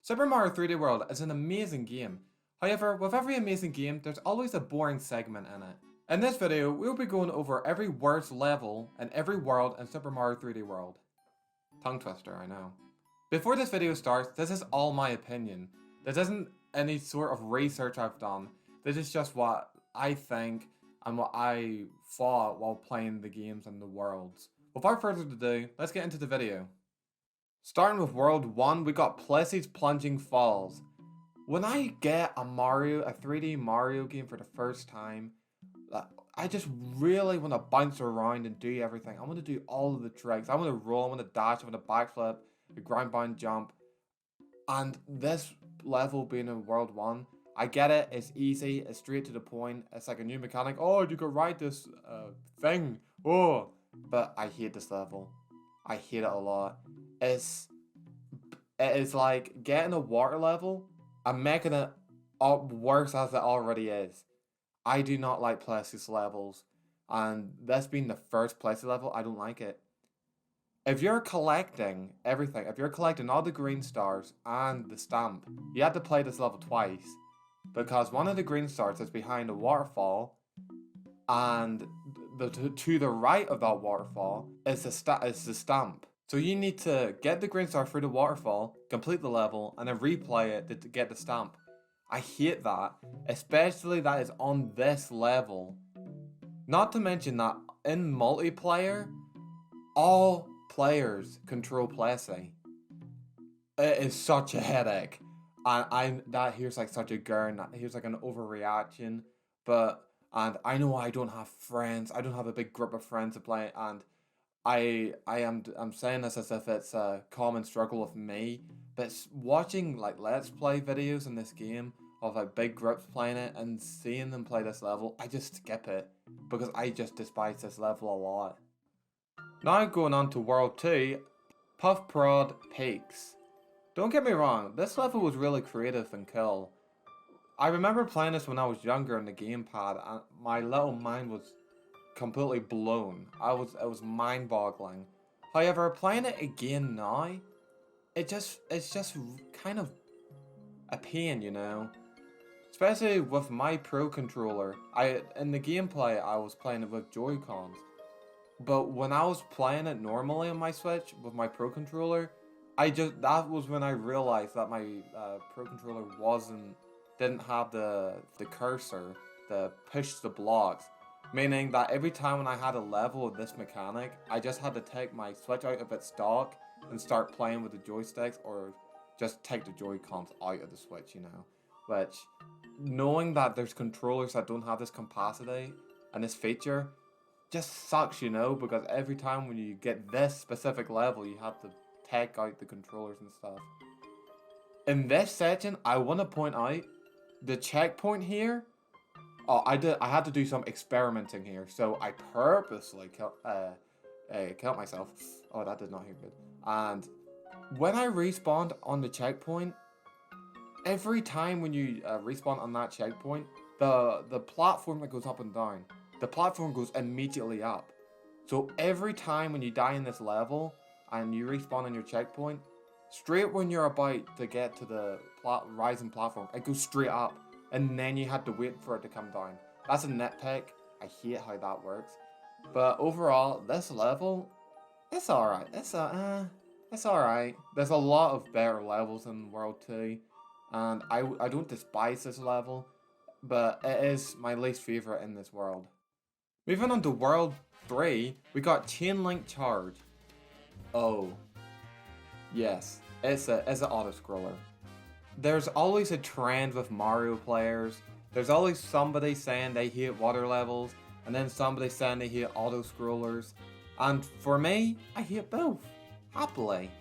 Super Mario 3D World is an amazing game. However, with every amazing game, there's always a boring segment in it. In this video, we'll be going over every worst level and every world in Super Mario 3D World. Tongue twister, I know. Before this video starts, this is all my opinion. This isn't any sort of research I've done. This is just what I think and what I thought while playing the games and the worlds. Without further ado, let's get into the video. Starting with World 1, we got Plessy's Plunging Falls. When I get a 3D Mario game for the first time, I just really want to bounce around and do everything. I want to do all of the tricks. I want to roll, I want to dash, I want to backflip, a ground bound jump. And this level being in World 1, I get it, it's easy, it's straight to the point, it's like a new mechanic. Oh, you could ride this thing. Oh, but I hate this level. I hate it a lot. It is like getting a water level and making it worse as it already is. I do not like Plessy's levels, and this being the first Plessy level, I don't like it. If you're collecting everything, if you're collecting all the green stars and the stamp, you have to play this level twice, because one of the green stars is behind a waterfall, and to the right of that waterfall is the stamp. So you need to get the green star through the waterfall, complete the level, and then replay it to get the stamp. I hate that, especially that is on this level. Not to mention that in multiplayer, all players control Plessy. It is such a headache. And that here's like such a gurn, here's like an overreaction, and I know I don't have friends, I don't have a big group of friends to play, and I'm saying this as if it's a common struggle with me, but watching like let's play videos in this game of like big groups playing it and seeing them play this level, I just skip it because I just despise this level a lot. Now going on to World 2, Puff Prod Peaks. Don't get me wrong, this level was really creative and cool. I remember playing this when I was younger on the gamepad and my little mind was completely blown. It was mind-boggling. However, playing it again now, it's just kind of a pain, you know. Especially with my Pro controller. In the gameplay I was playing it with Joy-Cons. But when I was playing it normally on my Switch with my Pro controller, that was when I realized that my Pro controller didn't have the cursor to push the blocks. Meaning that every time when I had a level of this mechanic, I just had to take my Switch out of its dock and start playing with the joysticks, or just take the Joy-Cons out of the Switch, you know. Which, knowing that there's controllers that don't have this capacity and this feature, just sucks, you know, because every time when you get this specific level, you have to take out the controllers and stuff. In this section, I want to point out the checkpoint here. Oh, I had to do some experimenting here, so I purposely killed myself. Oh, that did not hear good. And when I respawned on the checkpoint, every time when you respawn on that checkpoint, the platform that goes up and down, the platform goes immediately up. So every time when you die in this level and you respawn on your checkpoint, straight when you're about to get to the rising platform, it goes straight up. And then you had to wait for it to come down. That's a nitpick. I hate how that works. But overall, this level, it's alright. It's alright. There's a lot of better levels in World 2. And I don't despise this level, but it is my least favorite in this world. Moving on to World 3, we got Chain Link Charge. Oh. Yes, it's an auto-scroller. There's always a trend with Mario players. There's always somebody saying they hate water levels, and then somebody saying they hate auto-scrollers. And for me, I hate both. Happily.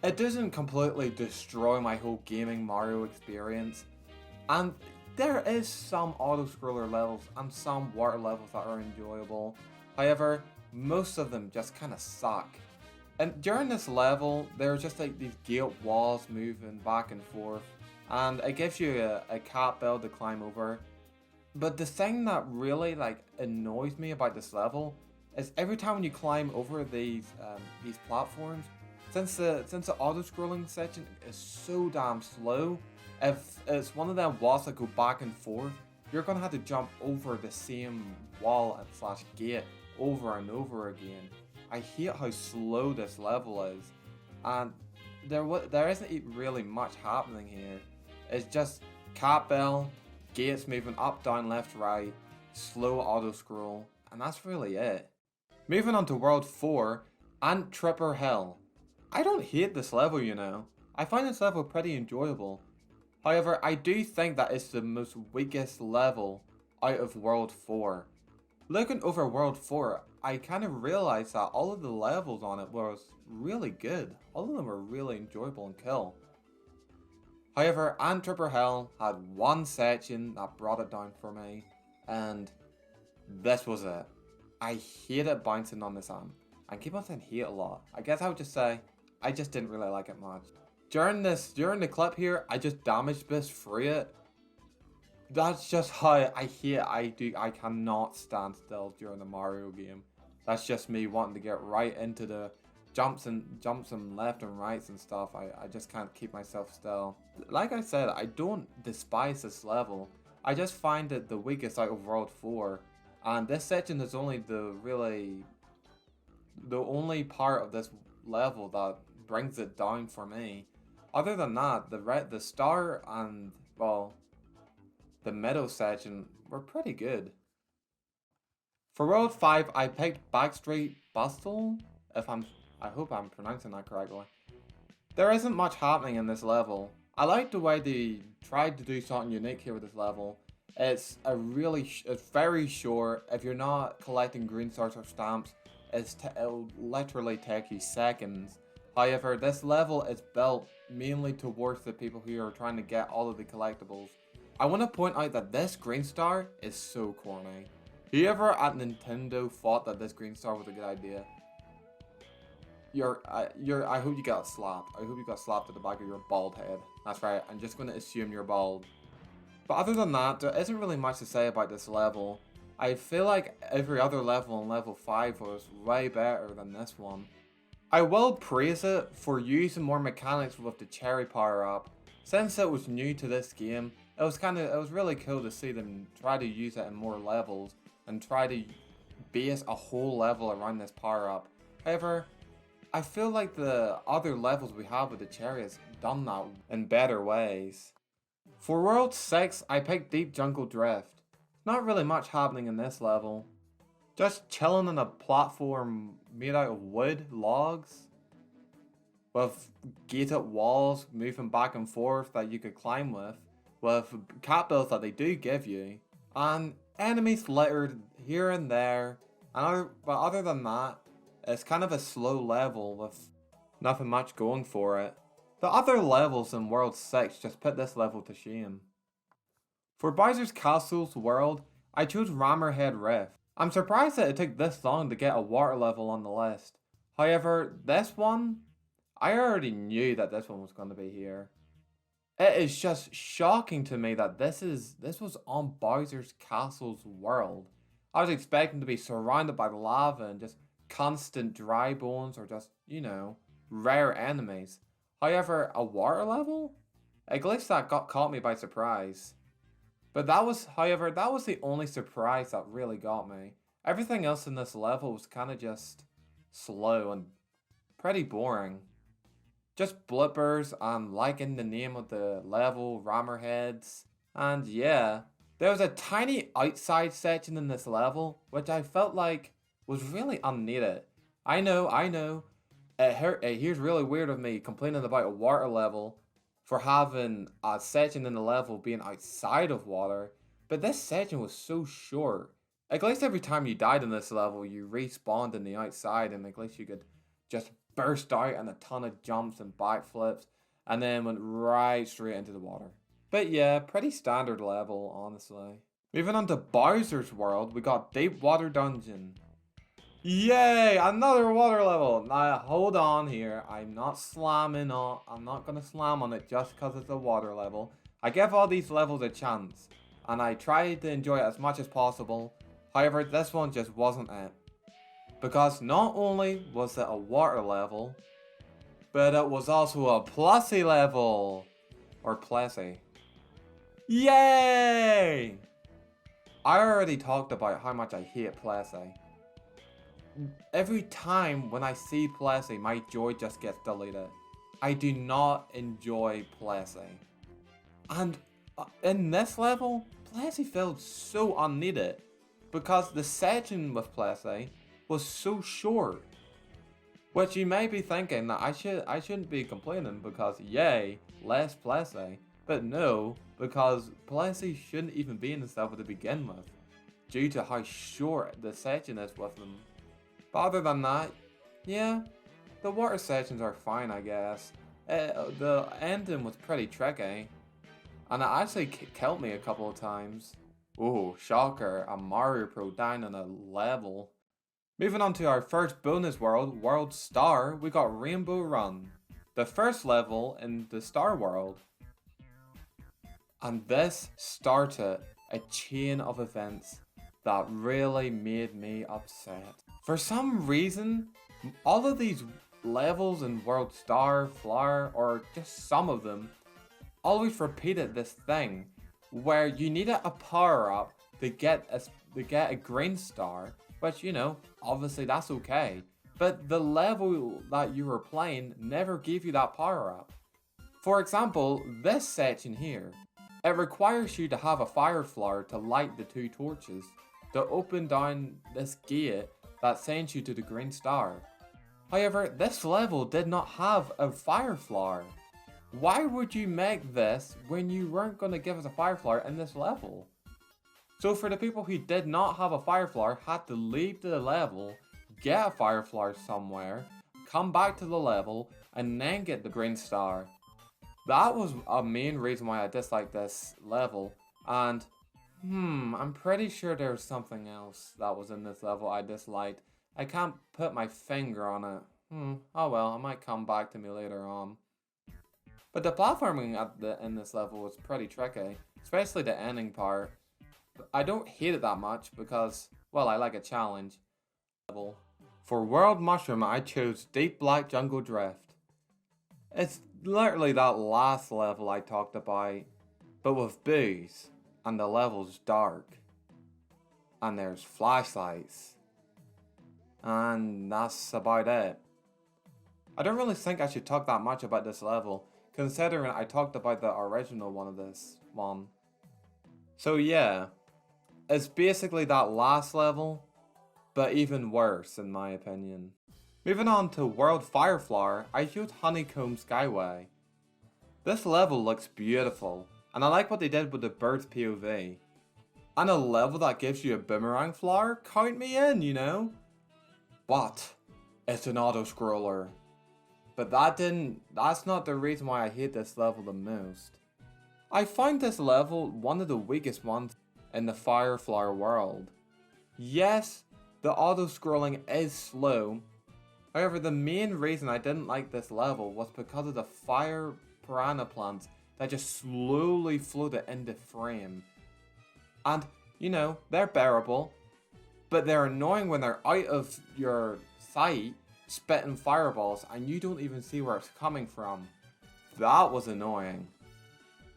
It doesn't completely destroy my whole gaming Mario experience. And there is some auto-scroller levels and some water levels that are enjoyable. However, most of them just kind of suck. And during this level, there's just like these gate walls moving back and forth, and it gives you a cat bell to climb over. But the thing that really like annoys me about this level is every time when you climb over these platforms, it's since the auto-scrolling section is so damn slow, if it's one of them walls that go back and forth, you're gonna have to jump over the same wall and slash gate over and over again. I hate how slow this level is, and there isn't really much happening here. It's just cat bell, gates moving up, down, left, right, slow auto scroll, and that's really it. Moving on to World 4, Ant Tripper Hell. I don't hate this level, you know. I find this level pretty enjoyable. However, I do think that it's the most weakest level out of World 4. Looking over World 4, I kind of realized that all of the levels on it was really good. All of them were really enjoyable and cool. However, Ant Tripper Hell had one section that brought it down for me, and this was it. I hated bouncing on this ant. I keep on saying hate a lot. I guess I would just say, I just didn't really like it much. During the clip here, I just damage boost free it. That's just how I cannot stand still during the Mario game. That's just me wanting to get right into the jumps and left and rights and stuff. I just can't keep myself still. Like I said, I don't despise this level. I just find it the weakest out of World 4. And this section is only the only part of this level that brings it down for me. Other than that, the star and, well, the middle section were pretty good. For World 5, I picked Backstreet Bustle, I hope I'm pronouncing that correctly. There isn't much happening in this level. I like the way they tried to do something unique here with this level. It's very short. If you're not collecting green stars or stamps, it'll literally take you seconds. However, this level is built mainly towards the people who are trying to get all of the collectibles. I want to point out that this green star is so corny. Whoever at Nintendo thought that this green star was a good idea, I hope you got slapped. I hope you got slapped at the back of your bald head. That's right, I'm just going to assume you're bald. But other than that, there isn't really much to say about this level. I feel like every other level in level 5 was way better than this one. I will praise it for using more mechanics with the cherry power up. Since it was new to this game, it was really cool to see them try to use it in more levels and try to base a whole level around this power up. However, I feel like the other levels we have with the cherry has done that in better ways. For World 6, I picked Deep Jungle Drift. Not really much happening in this level. Just chilling on a platform made out of wood, logs, with gated walls moving back and forth that you could climb with cat bills that they do give you, and enemies littered here and there. But other than that, it's kind of a slow level with nothing much going for it. The other levels in World 6 just put this level to shame. For Bowser's Castle's world, I chose Rammerhead Rift. I'm surprised that it took this long to get a water level on the list. However, this one, I already knew that this one was going to be here. It is just shocking to me that this was on Bowser's Castle's world. I was expecting to be surrounded by lava and just constant dry bones or just, rare enemies. However, a water level? A glitch that caught me by surprise. But that was the only surprise that really got me. Everything else in this level was kind of just slow and pretty boring. Just blippers and liking the name of the level, Rammerheads. And yeah, there was a tiny outside section in this level, which I felt like was really unneeded. I know. It here's really weird of me complaining about a water level for having a section in the level being outside of water, but this section was so short. At least every time you died in this level, you respawned in the outside, and at least you could just burst out in a ton of jumps and backflips, and then went right straight into the water. But yeah, pretty standard level, honestly. Moving on to Bowser's World, we got Deep Water Dungeon. Yay! Another water level! Now, hold on here. I'm not gonna slam on it just because it's a water level. I give all these levels a chance, and I try to enjoy it as much as possible. However, this one just wasn't it. Because not only was it a water level, but it was also a Plessy level. Or Plessy. Yay! I already talked about how much I hate Plessy. Every time when I see Plessy, my joy just gets deleted. I do not enjoy Plessy. And in this level, Plessy felt so unneeded because the section with Plessy was so short. Which you may be thinking that I shouldn't be complaining because yay, less Plessy. But no, because Plessy shouldn't even be in this level to begin with, due to how short the section is with them. But other than that, yeah, the water sections are fine, I guess. The ending was pretty tricky, and it actually killed me a couple of times. Oh, shocker, a Mario Pro down on a level. Moving on to our first bonus world, World Star, we got Rainbow Run, the first level in the Star World. And this started a chain of events that really made me upset. For some reason, all of these levels in World Star, Flower, or just some of them, always repeated this thing where you needed a power up to get a green star. Which, you know, obviously that's okay. But the level that you were playing never gave you that power up. For example, this section here. It requires you to have a fire flower to light the 2 torches to open down this gate that sends you to the green star. However, this level did not have a fire flower. Why would you make this when you weren't going to give us a fire flower in this level? So for the people who did not have a fire flower, had to leave the level, get a fire flower somewhere, come back to the level, and then get the green star. That was a main reason why I disliked this level, and I'm pretty sure there's something else that was in this level I disliked. I can't put my finger on it. Oh well, it might come back to me later on. But the platforming in this level was pretty tricky, especially the ending part. I don't hate it that much because, well, I like a challenge. For World Mushroom, I chose Deep Black Jungle Drift. It's literally that last level I talked about, but with booze, and the level's dark, and there's flashlights, and that's about it. I don't really think I should talk that much about this level, considering I talked about the original one of this one. So yeah. It's basically that last level, but even worse in my opinion. Moving on to World Fire Flower, I chose Honeycomb Skyway. This level looks beautiful, and I like what they did with the bird's POV. And a level that gives you a boomerang flower, count me in, you know? But, it's an auto-scroller. But that's not the reason why I hate this level the most. I find this level one of the weakest ones in the Fire Flower world. Yes, the auto-scrolling is slow. However, the main reason I didn't like this level was because of the fire piranha plants that just slowly floated into frame. And, you know, they're bearable, but they're annoying when they're out of your sight, spitting fireballs, and you don't even see where it's coming from. That was annoying.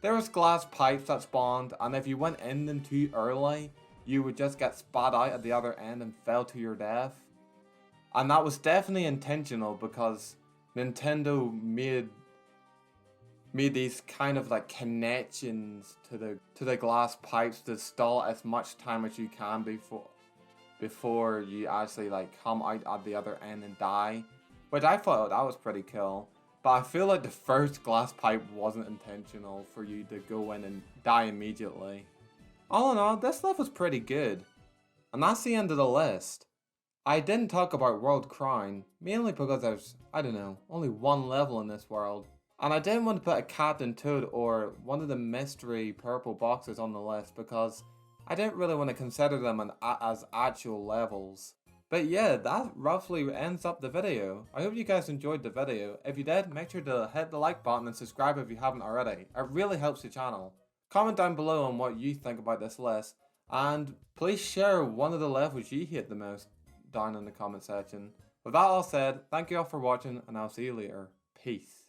There was glass pipes that spawned, and if you went in them too early, you would just get spat out at the other end and fell to your death. And that was definitely intentional because Nintendo made these kind of like connections to the glass pipes to stall as much time as you can before you actually like come out at the other end and die. Which I thought that was pretty cool. But I feel like the first glass pipe wasn't intentional for you to go in and die immediately. All in all, this level's pretty good. And that's the end of the list. I didn't talk about World Crown, mainly because there's, I don't know, only one level in this world. And I didn't want to put a Captain Toad or one of the mystery purple boxes on the list because I didn't really want to consider them as actual levels. But yeah, that roughly ends up the video. I hope you guys enjoyed the video. If you did, make sure to hit the like button and subscribe if you haven't already. It really helps the channel. Comment down below on what you think about this list. And please share one of the levels you hate the most down in the comment section. With that all said, thank you all for watching and I'll see you later. Peace.